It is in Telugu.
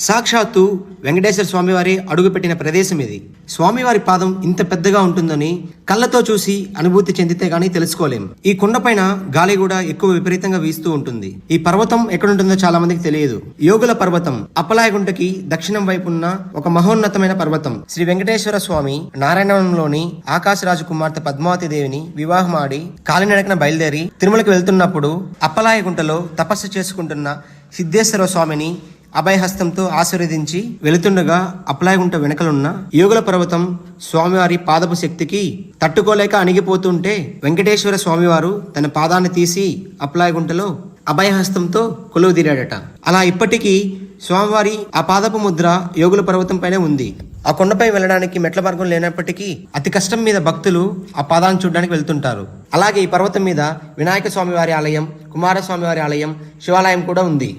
సాక్షాత్తు వెంకటేశ్వర స్వామివారి అడుగుపెట్టిన ప్రదేశం ఇది. స్వామివారి పాదం ఇంత పెద్దగా ఉంటుందని కళ్ళతో చూసి అనుభూతి చెందితే గానీ తెలుసుకోలేం. ఈ కొండపైన గాలి కూడా ఎక్కువ విపరీతంగా వీస్తూ ఉంటుంది. ఈ పర్వతం ఎక్కడుంటుందో చాలా మందికి తెలియదు. యోగుల పర్వతం అప్పలాయగుంటకి దక్షిణం వైపున్న ఒక మహోన్నతమైన పర్వతం. శ్రీ వెంకటేశ్వర స్వామి నారాయణంలోని ఆకాశరాజు కుమార్తె పద్మావతి దేవిని వివాహం ఆడి కాలినడకన బయలుదేరి తిరుమలకి వెళ్తున్నప్పుడు అప్పలాయగుంటలో తపస్సు చేసుకుంటున్న సిద్ధేశ్వర స్వామిని అభయహస్తంతో ఆశీర్వదించి వెళుతుండగా అప్పలాయగుంట వెనకలున్న యోగుల పర్వతం స్వామివారి పాదపు శక్తికి తట్టుకోలేక అణిగిపోతుంటే వెంకటేశ్వర స్వామివారు తన పాదాన్ని తీసి అప్పలాయగుంటలో అభయహస్తంతో కొలువుదీరాడట. అలా ఇప్పటికీ స్వామివారి ఆ పాదపు ముద్ర యోగుల పర్వతం పైనే ఉంది. ఆ కొండపై వెళ్ళడానికి మెట్ల మార్గం లేనప్పటికీ అతి కష్టం మీద భక్తులు ఆ పాదాన్ని చూడడానికి వెళ్తుంటారు. అలాగే ఈ పర్వతం మీద వినాయక స్వామి వారి ఆలయం, కుమారస్వామి వారి ఆలయం, శివాలయం కూడా ఉంది.